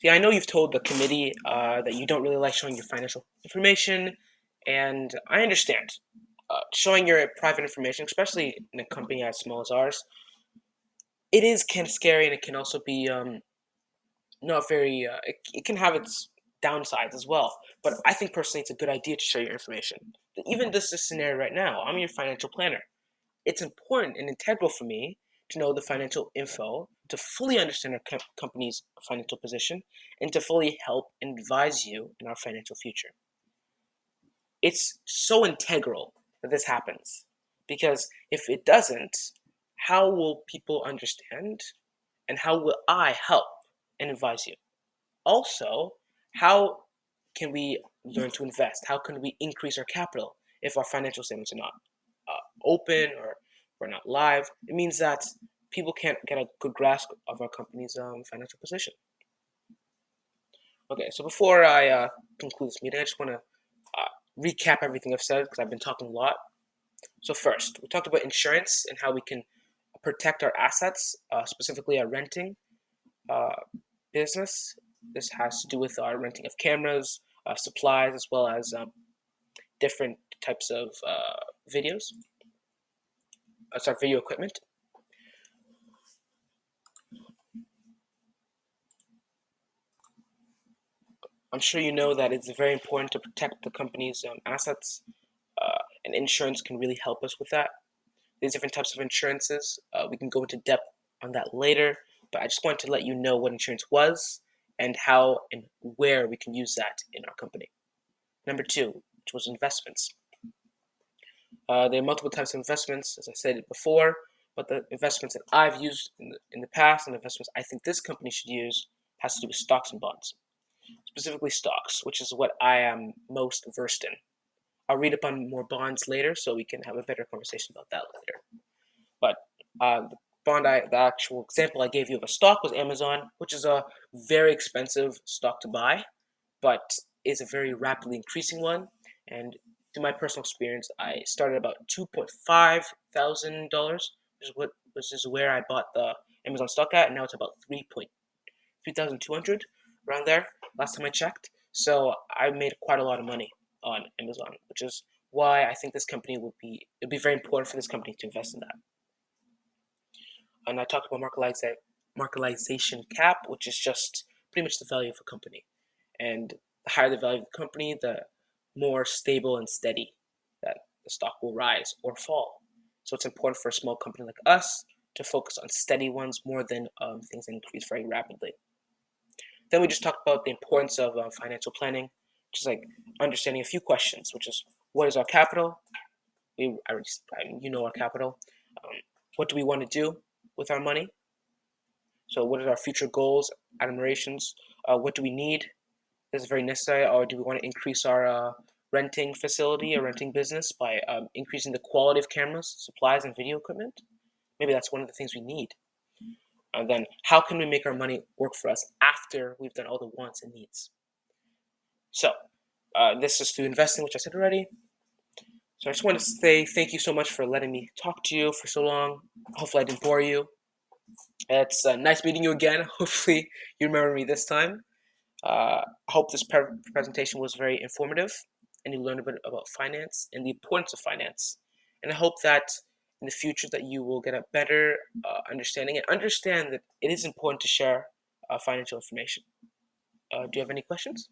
See, I know you've told the committee that you don't really like showing your financial information, and I understand. Showing your private information, especially in a company as small as ours, it is kind of scary, and it can also be not very. It can have its downsides as well. But I think personally, it's a good idea to share your information. Even this scenario right now, I'm your financial planner. It's important and integral for me to know the financial info, to fully understand our company's financial position, and to fully help and advise you in our financial future. It's so integral that this happens because if it doesn't, how will people understand and how will I help and advise you? Also, how can we learn to invest? How can we increase our capital if our financial statements are not open or we're not live? It means that people can't get a good grasp of our company's financial position. Okay, so before I conclude this meeting, I just want to recap everything I've said because I've been talking a lot. So first, we talked about insurance and how we can protect our assets, specifically our renting uh, business. This has to do with our renting of cameras, supplies, as well as different types of videos. Sorry, video equipment. I'm sure you know that it's very important to protect the company's assets, and insurance can really help us with that. There's different types of insurances. We can go into depth on that later, but I just wanted to let you know what insurance was and how and where we can use that in our company. Number two, which was investments. There are multiple types of investments, as I said before, but the investments that I've used in the past and the investments I think this company should use has to do with stocks and bonds, specifically stocks, which is what I am most versed in. I'll read up on more bonds later, so we can have a better conversation about that later. But the actual example I gave you of a stock was Amazon, which is a very expensive stock to buy, but is a very rapidly increasing one. And through my personal experience, I started about $2,500, which is where I bought the Amazon stock at, and now it's about 3,200 around there. Last time I checked, so I made quite a lot of money on Amazon, which is why I think this company it'd be very important for this company to invest in that. And I talked about marketization cap, which is just pretty much the value of a company. And the higher the value of the company, the more stable and steady that the stock will rise or fall. So it's important for a small company like us to focus on steady ones more than things that increase very rapidly. Then we just talked about the importance of financial planning, which is like understanding a few questions, which is what is our capital? You know our capital. Um, what do we want to do with our money? So what are our future goals, admirations? What do we need? Is very necessary, or do we want to increase our renting facility or renting business by increasing the quality of cameras, supplies, and video equipment? Maybe that's one of the things we need. And then, how can we make our money work for us after we've done all the wants and needs? So, this is through investing, which I said already. So, I just want to say thank you so much for letting me talk to you for so long. Hopefully, I didn't bore you. It's nice meeting you again. Hopefully, you remember me this time. I hope this presentation was very informative and you learned a bit about finance and the importance of finance. And I hope that in the future that you will get a better understanding and understand that it is important to share financial information. Do you have any questions?